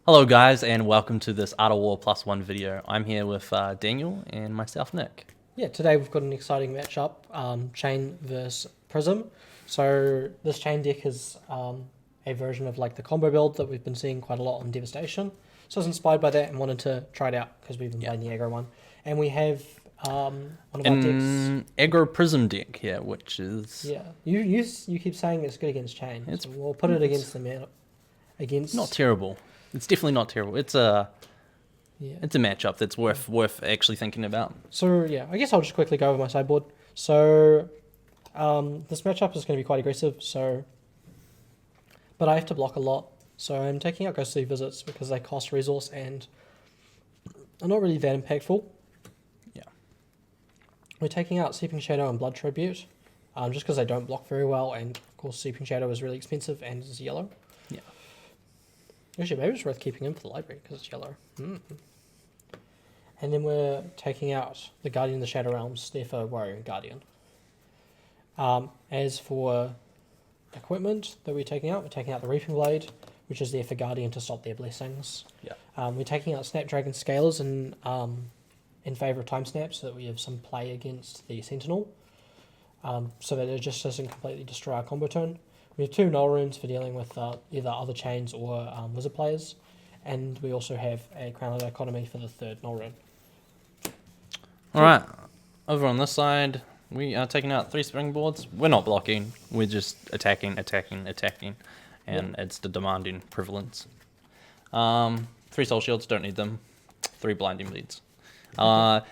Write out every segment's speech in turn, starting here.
Hello guys, and welcome to this Art of War +1 video. I'm here with Daniel and myself, Nick. Yeah, today we've got an exciting matchup, Chane versus Prism. So this Chane deck is a version of like the combo build that we've been seeing quite a lot on Devastation. So I was inspired by that and wanted to try it out because we've been playing the aggro one. And we have one of our decks. Aggro Prism deck here, which is... Yeah, you keep saying it's good against Chane. So we'll put it against the meta. Against... Not terrible. It's definitely not terrible. It's a matchup that's worth actually thinking about. So yeah, I guess I'll just quickly go over my sideboard. So this matchup is going to be quite aggressive. But I have to block a lot. So I'm taking out Ghostly Visits because they cost resource and are not really that impactful. Yeah. We're taking out Seeping Shadow and Blood Tribute, just because they don't block very well, and of course Seeping Shadow is really expensive and is yellow. Yeah. Actually, maybe it's worth keeping in for the library because it's yellow. And then we're taking out the Guardian of the Shadow Realms, therefore Warrior and Guardian. As for equipment that we're taking out the Reaping Blade, which is there for Guardian to stop their blessings. Yeah. We're taking out Snapdragon Scalers in favour of Time Snap so that we have some play against the Sentinel, so that it just doesn't completely destroy our combo turn. We have 2 Null Runes for dealing with either other chains or wizard players, and we also have a Crown of Dichotomy for the 3rd Null Rune. Alright, over on this side, we are taking out 3 springboards. We're not blocking, we're just attacking, and it's the demanding prevalence. 3 Soul Shields, don't need them. 3 Blinding Bleeds.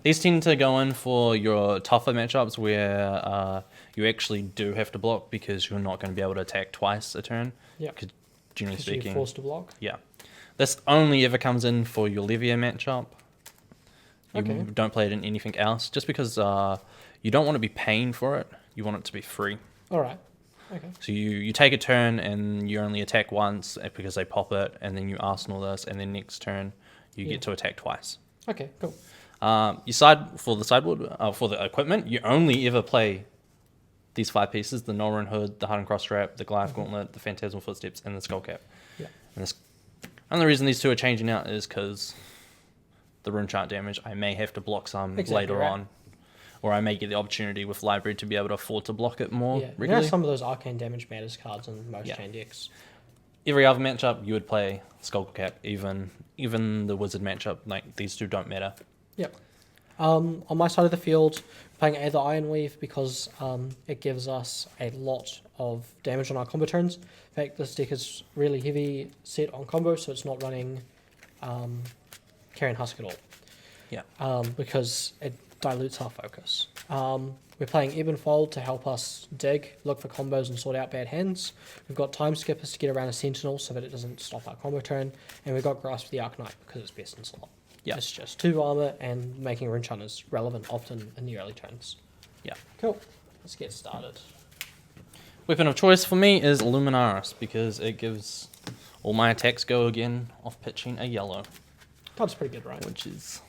These tend to go in for your tougher matchups where you actually do have to block because you're not going to be able to attack twice a turn. Yeah. Generally speaking, you're forced to block. Yeah. This only ever comes in for your Levia matchup. You don't play it in anything else, just because you don't want to be paying for it. You want it to be free. All right. Okay. So you take a turn and you only attack once because they pop it, and then you arsenal this, and then next turn you get to attack twice. Okay, cool. You side for the sideboard for the equipment. You only ever play these 5 pieces: the Null Hood, the Hardened Cross Strap, the Goliath Gauntlet, the Phantasmal Footsteps, and the Skull Cap. Yeah. And this only reason these 2 are changing out is because the rune chart damage. I may have to block some later on, or I may get the opportunity with library to be able to afford to block it more regularly. There are some of those Arcane Damage Matters cards in most chain decks. Every other matchup, you would play Skull Cap. Even the Wizard matchup, like these 2 don't matter. Yep. On my side of the field, playing either Iron Weave because it gives us a lot of damage on our combo turns. In fact, this deck is really heavy set on combo, so it's not running Carrion Husk at all. Yeah. Because it dilutes our focus. We're playing Ebb and Fold to help us dig, look for combos and sort out bad hands. We've got Time Skippers to get around a Sentinel so that it doesn't stop our combo turn. And we've got Grasp of the Arcanite because it's best in slot. Yeah. It's just 2 armor and making Rune Chunters relevant often in the early turns. Yeah. Cool. Let's get started. Weapon of choice for me is Luminaris because it gives all my attacks go again off pitching a yellow. Card's pretty good, right? Which is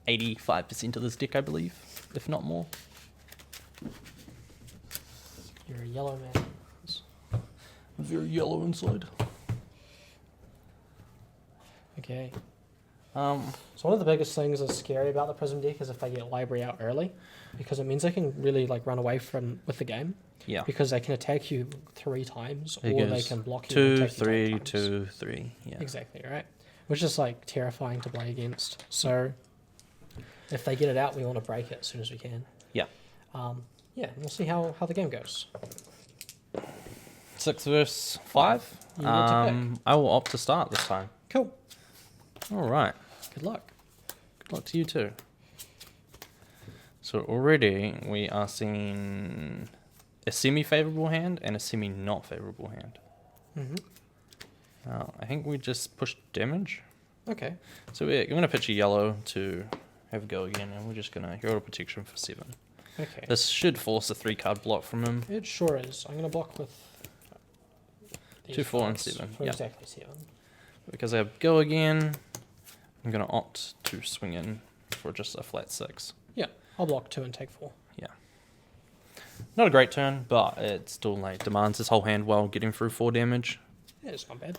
85% of this deck, I believe, if not more. You're a yellow man. Very yellow inside. Okay. So one of the biggest things that's scary about the Prism deck is if they get library out early, because it means they can really like run away with the game. Yeah. Because they can attack you 3 times, or they can block you. 2, and attack 3, you 2, 3. Yeah. Exactly right. Which is like terrifying to play against. So if they get it out, we want to break it as soon as we can. Yeah. We'll see how the game goes. 6 versus 5. I will opt to start this time. Cool. All right. Good luck. Good luck to you too. So already we are seeing a semi-favorable hand and a semi-not favorable hand. I think we just pushed damage. Okay. So we're going to pitch a yellow to have a go again, and we're just going to hero protection for 7. Okay. This should force a 3-card block from him. It sure is. I'm going to block with 2, 4, and 7. For exactly 7. Because I have go again, I'm going to opt to swing in for just a flat 6. Yeah, I'll block 2 and take 4. Yeah. Not a great turn, but it still demands his whole hand while getting through 4 damage. Yeah, it's not bad.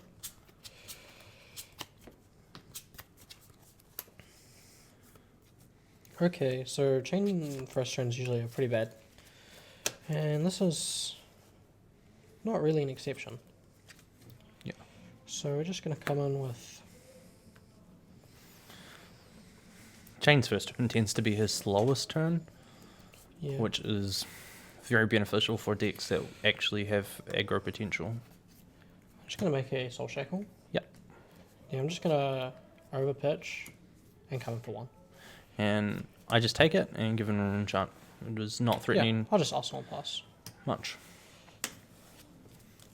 Okay, so Chane first turns usually are pretty bad. And this is not really an exception. Yeah. So we're just going to come in with... Chane's first turn tends to be his slowest turn, Yeah. which is very beneficial for decks that actually have aggro potential. I'm just going to make a Soul Shackle. Yep. Yeah, I'm just going to overpitch and come in for 1. And I just take it and give him an enchant. It was not threatening Yeah, I'll just Arsenal pass. much.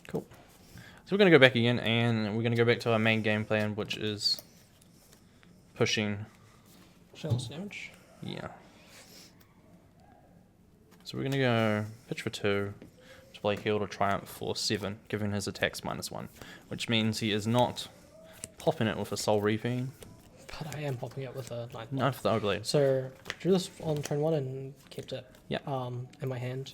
Cool. So we're going to go back again, and we're going to go back to our main game plan, which is pushing. Shells damage. Yeah. So we're going to go pitch for 2, to play Heal to Triumph for 7, giving his attacks -1, which means he is not popping it with a Soul Reaping. But I am popping it with a 9th. Not for the Overblade. So drew this on turn 1 and kept it Yeah. in my hand.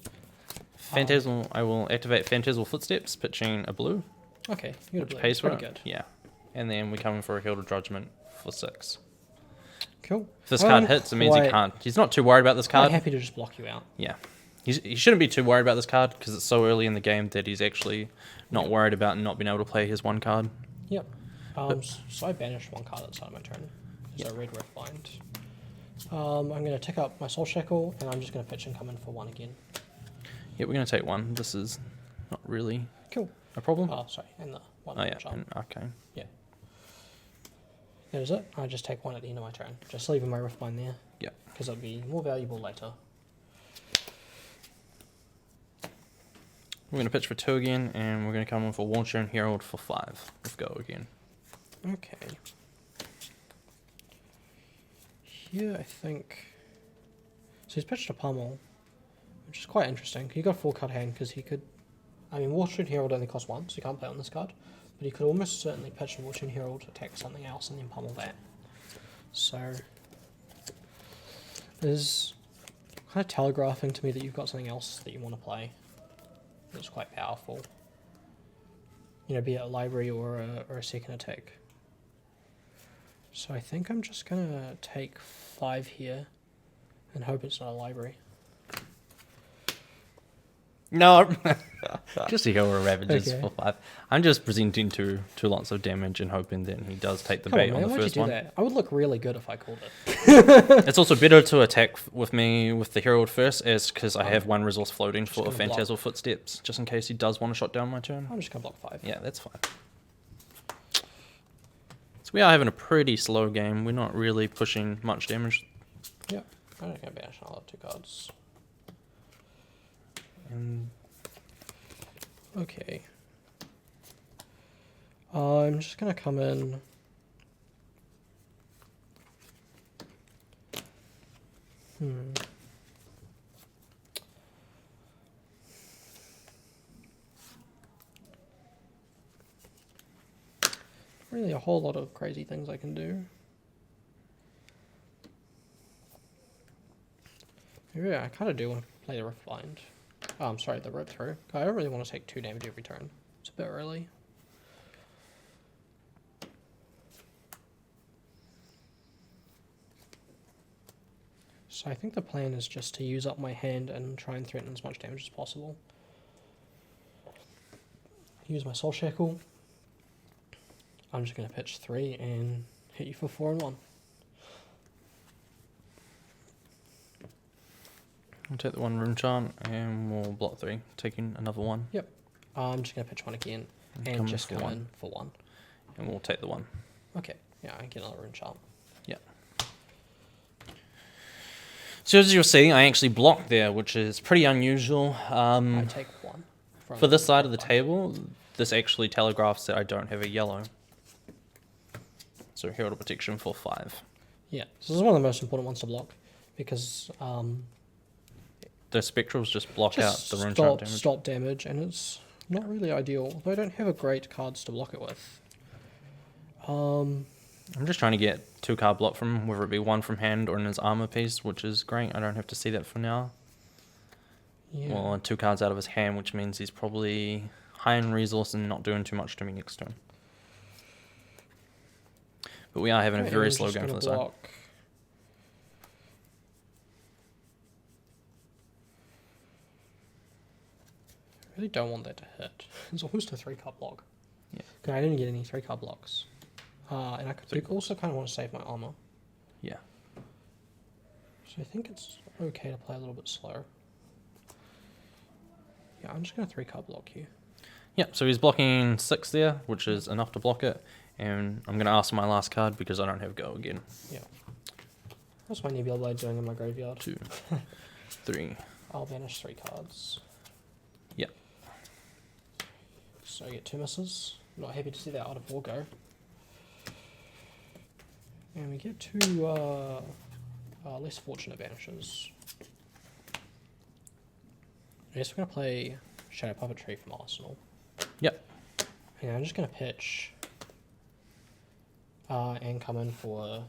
Phantasmal, I will activate Phantasmal Footsteps, pitching a blue, Okay, you got which a blue. pays for Pretty it. good. Yeah. And then we come in for a Heal to Judgment for 6. Cool. If this card I'm hits, it means he quite- can't. He's not too worried about this quite card. happy to just block you out. Yeah. He shouldn't be too worried about this card because it's so early in the game that he's actually not worried about not being able to play his 1 card. Yep. So I banished 1 card at the start of my turn. So I read Rift Bind. I'm going to tick up my Soul Shackle, and I'm just going to pitch and come in for 1 again. Yeah, we're going to take 1. This is not really Cool. a problem. Oh, sorry, and the 1 Oh, yeah, shot. and Arcane. Yeah. That is it. I just take 1 at the end of my turn. Just leaving my Rift Bind there. Yeah. Because it'll be more valuable later. We're going to pitch for 2 again, and we're going to come in for Warshare Herald for 5. Let's go again. Okay. Here, I think... So he's pitched a Pummel, which is quite interesting. He got a 4-card hand because he could... I mean, Warshare Herald only costs 1, so you can't play on this card. But he could almost certainly pitch Warshare Herald, attack something else, and then pummel that. So... There's kind of telegraphing to me that you've got something else that you want to play. It's quite powerful. You know, be it a library or a second attack. So I think I'm just gonna take 5 here and hope it's not a library. No! Just a Hero Ravages Okay. for 5. I'm just presenting 2 lots of damage and hoping that he does take the Come bait on, on man, the why'd you first do one. that? I would look really good if I called it. It's also better to attack with me with the Herald first, as because I have 1 resource floating for a gonna block. Phantasmal Footsteps, just in case he does want to shot down my turn. I'm just gonna block 5. Yeah, that's fine. So we are having a pretty slow game. We're not really pushing much damage. Yep. I'm not gonna banish all 2 cards. And Okay. I'm just gonna come in. Really a whole lot of crazy things I can do. Maybe I kind of do want to play the Rift Bind. Oh, I'm sorry, the Rip Through. I don't really want to take 2 damage every turn. It's a bit early. So I think the plan is just to use up my hand and try and threaten as much damage as possible. Use my Soul Shackle. I'm just going to pitch 3 and hit you for 4 and 1. we'll take the 1 Rune Chant and we'll block 3, taking another 1. Yep. I'm just going to pitch 1 again come and in just for come 1. in for 1. And we'll take the 1. Okay. Yeah, I get another Rune Chant. Yeah. So as you'll see, I actually blocked there, which is pretty unusual. I take 1. For this side of the table, this actually telegraphs that I don't have a yellow. So Herald of Protection for 5. Yeah, so this is one of the most important ones to block because The Spectrals just block out just the Rune Chant damage. stop damage, and it's not really ideal. Though I don't have a great cards to block it with. I'm just trying to get 2 card block from him, whether it be 1 from hand or in his armor piece, which is great. I don't have to see that for now. Yeah. Well, 2 cards out of his hand, which means he's probably high in resource and not doing too much to me next turn. But we are having a Okay, very I'm slow just game for gonna this side. block really don't want that to hit. It's almost a 3-card block. Yeah. Okay, I didn't get any 3-card blocks. And I could also kind of want to save my armor. Yeah. So I think it's okay to play a little bit slow. Yeah, I'm just going to 3-card block here. Yeah, so he's blocking 6 there, which is enough to block it. And I'm going to ask my last card because I don't have go again. Yeah. What's my Nebula Blade doing in my graveyard? 2, 3. I'll banish 3 cards. Yeah. So I get 2 misses. Not happy to see that out of war go. And we get 2 less fortunate banishes. I guess we're going to play Shadow Puppetry from Arsenal. Yep. And I'm just going to pitch and come in for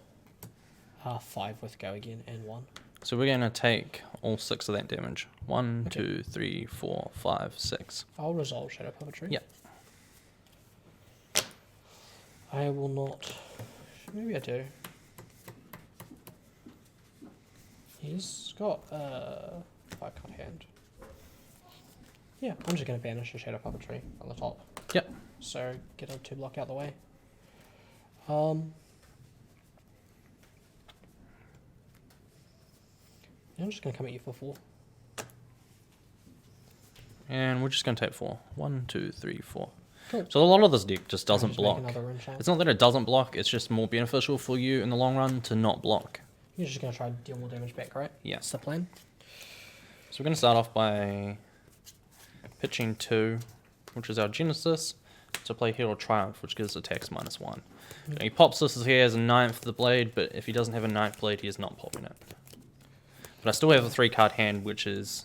5 with go again and 1. So we're going to take all 6 of that damage. 1, Okay. 2, 3, 4, 5, 6. I'll resolve Shadow Puppetry. Yep. I will not. Maybe I do. He's got 5-card hand. Yeah, I'm just going to banish the Shadow Puppetry on the top. Yep. So get a 2 block out of the way. I'm just going to come at you for 4. And we're just going to take 4. 1, 2, 3, 4. Cool. So a lot of this deck just doesn't Just make block. another rune chant. It's not that it doesn't block, it's just more beneficial for you in the long run to not block. You're just going to try to deal more damage back, right? Yeah. That's the plan. So we're going to start off by pitching 2, which is our Genesis, to play Hero Triumph, which gives attacks -1. Mm. He pops this as he has a 9th of the blade, but if he doesn't have a 9th blade, he is not popping it. But I still have a 3-card hand, which is...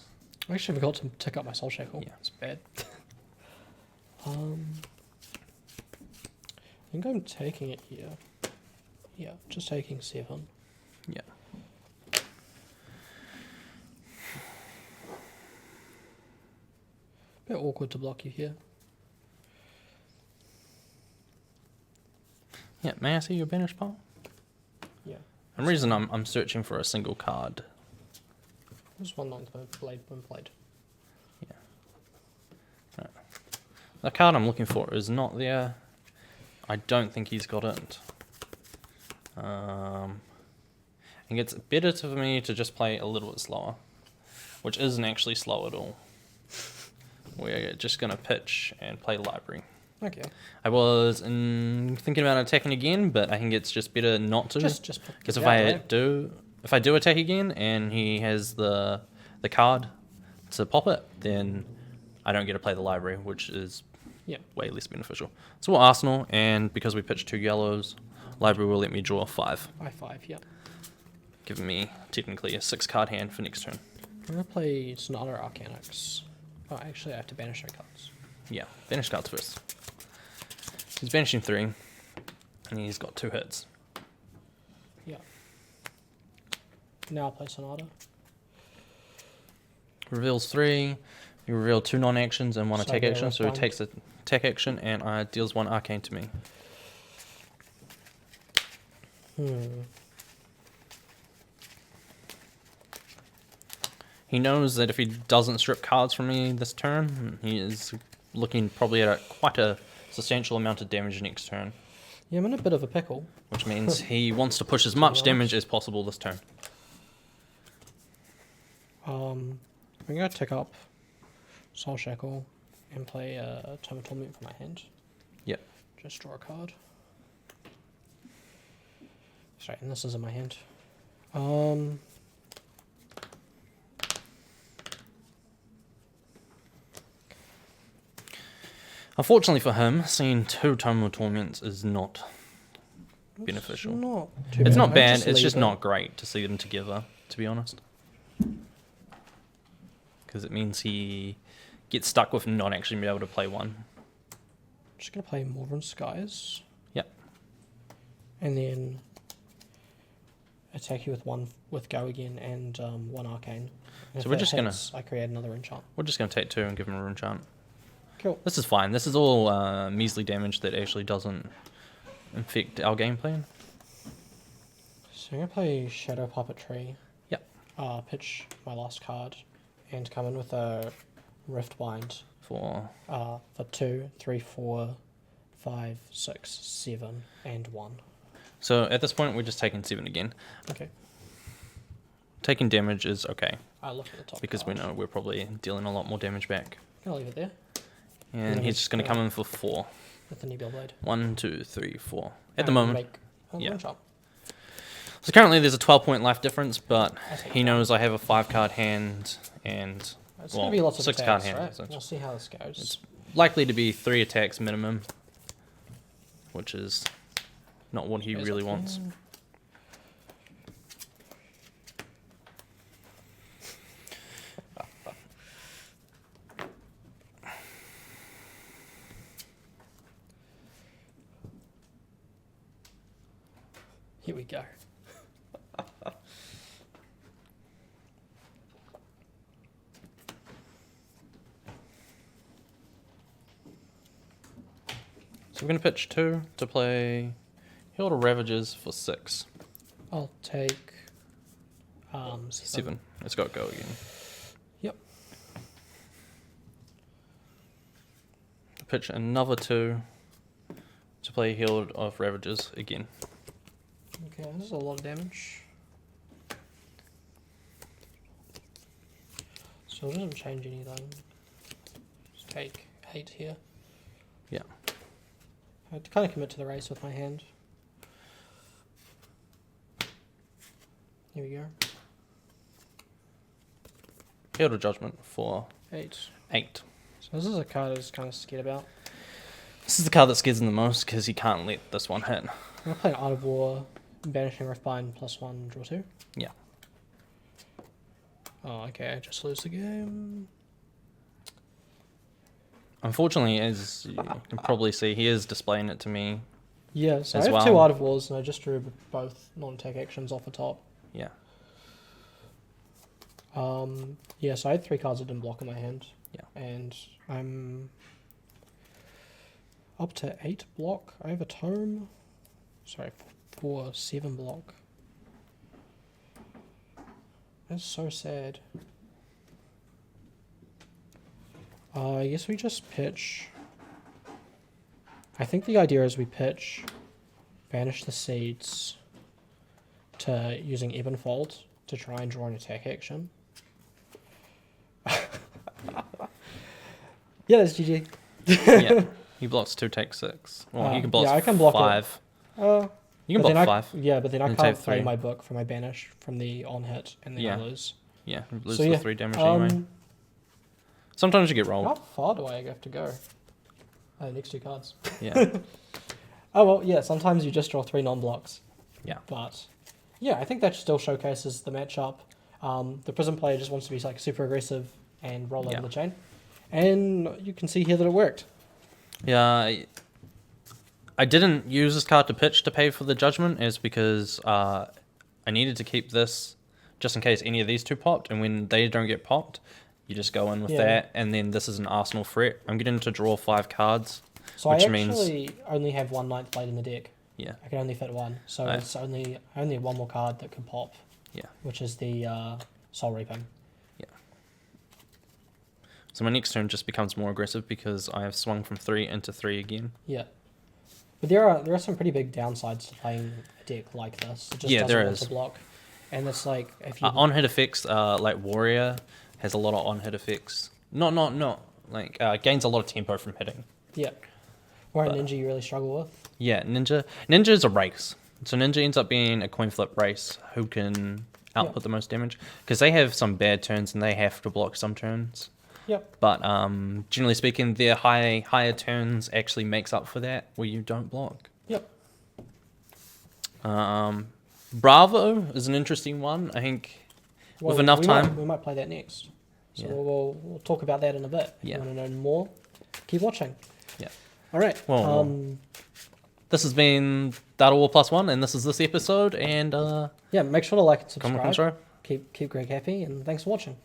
I actually forgot to tick up my Soul Shackle. Yeah. It's bad. I think I'm taking it here. Yeah, just taking 7. Yeah. Bit awkward to block you here. Yeah, may I see your banish pile? Yeah. And the reason I'm searching for a single card. There's 1/9 blade, one blade. The card I'm looking for is not there. I don't think he's got it. I think it's better for me to just play a little bit slower, which isn't actually slow at all. We're just going to pitch and play library. Okay. I was thinking about attacking again, but I think it's just better not to. Just Because get if out, I right? do attack again and he has the card to pop it, then I don't get to play the library, which is way less beneficial. So we're Arsenal, and because we pitched 2 yellows, library will let me draw 5, By 5, yeah. giving me technically a 6-card hand for next turn. I'm going to play Sonata Arcanix. Oh, actually, I have to banish 3 cards. Yeah, banish cards first. He's banishing 3, and he's got 2 hits. Yeah. Now I'll play Sonata. Reveals 3. You reveal 2 non-actions and 1 So attack they're action, so he bound. takes an attack action and deals 1 arcane to me. He knows that if he doesn't strip cards from me this turn, he is looking probably at quite a substantial amount of damage next turn, Yeah, I'm in a bit of a pickle. which means he wants to push as much honest. damage as possible this turn. I'm going to tick up Soul Shackle and play Tome of Torment for my hand. Yep. Just draw a card. Sorry, and this is in my hand. Unfortunately for him, seeing 2 Tome of Torments is not beneficial. It's not too It's not I bad, just it's leave just it. not great to see them together, to be honest. Because it means he gets stuck with not actually being able to play 1. Just going to play Morven Skies. Yep. And then attack you with 1 with Go again and 1 Arcane. And So if we're that just gonna- hits, I create another enchant. We're just going to take 2 and give him a rune chant. Cool. This is fine. This is all measly damage that actually doesn't infect our game plan. So I'm going to play Shadow Puppetry. Yep. Pitch my last card and come in with a Riftbind. for... For 2, 3, 4, 5, 6, 7, and 1. So at this point, we're just taking 7 again. Okay. Taking damage is okay, I look at the top because card. we know we're probably dealing a lot more damage back. I'll leave it there And then he's we just going to go come in for 4. with the Nebula Blade. 1, 2, 3, 4. At the And moment. make a Yeah. one shot. So currently there's a 12-point life difference, but That's he knows I have a 5-card hand and, It's well, going to be lots of 6-card attacks, hand. right? So We'll see how this goes. it's likely to be 3 attacks minimum, which is not what he Goes really up wants. there. Here we go. So we're going to pitch 2 to play Hill to Ravages for 6. I'll take 7. It's got to go again. Yep. Pitch another 2 to play Hill of Ravages again. Okay, this is a lot of damage. So it doesn't change anything. Just take 8 here. Yeah. I had to kind of commit to the race with my hand. Here we go. Hill to Judgment for 8. 8. So this is a card I was kind of scared about. This is the card that scares him the most because he can't let this one hit. I'm going to play Art of War, Banishing Riftbind, +1, draw 2. Yeah. Oh, okay, I just lose the game. Unfortunately, as you can probably see, he is displaying it to me. Yeah, so As I have 2 well. Art of Wars and I just drew both non-attack actions off the top. Yeah. Yeah, so I had 3 cards that didn't block in my hand. Yeah. And I'm up to 8 block. I have a tome. Sorry, 4, 7 block. That's so sad. I guess we just pitch. I think the idea is we pitch, banish the seeds to using Ebonfold to try and draw an attack action. Yeah, that's GG. Yeah. He blocks 2, take 6. Well, he can block yeah, I can block 5. it. You can But then block I- 5. Yeah, but then I And can't take play 3. my book for my banish from the on hit, and then I Yeah. lose. Yeah, you lose So the yeah, 3 damage anyway. Sometimes you get How rolled. far do I have to go? Oh, next 2 cards. Yeah. Oh well, yeah. Sometimes you just draw 3 non-blocks. Yeah. But yeah, I think that still showcases the matchup. The Prism player just wants to be like super aggressive and roll Yeah. over the chain, and you can see here that it worked. Yeah, I didn't use this card to pitch to pay for the Judgment, is because I needed to keep this just in case any of these 2 popped, and when they don't get popped, you just go in with Yeah. that, and then this is an Arsenal threat. I'm getting to draw 5 cards. So Which I means- actually only have 1 Ninth Blade in the deck. Yeah, I can only fit 1, so Oh. it's only one more card that can pop. Yeah. Which is the Soul Reaping. so my next turn just becomes more aggressive because I have swung from 3 into 3 again. Yeah. But there are some pretty big downsides to playing a deck like this. It just Yeah, doesn't there want is. to block. And it's like if you On-hit effects, like Warrior has a lot of on-hit effects. Not like gains a lot of tempo from hitting. yeah. Or a But- ninja you really struggle with. Yeah, Ninja is a race. So Ninja ends up being a coin flip race who can output the most damage. Because they have some bad turns and they have to block some turns. Yep. But generally speaking, their higher turns actually makes up for that, where you don't block. Yep. Bravo is an interesting one. I think with enough we time. we might play that next. So Yeah. we'll talk about that in a bit. If Yeah. you want to know more, keep watching. Yeah. All right. Well, this has been Data War +1, and this is this episode. And yeah, make sure to like and come subscribe. on, Keep Greg happy, and thanks for watching.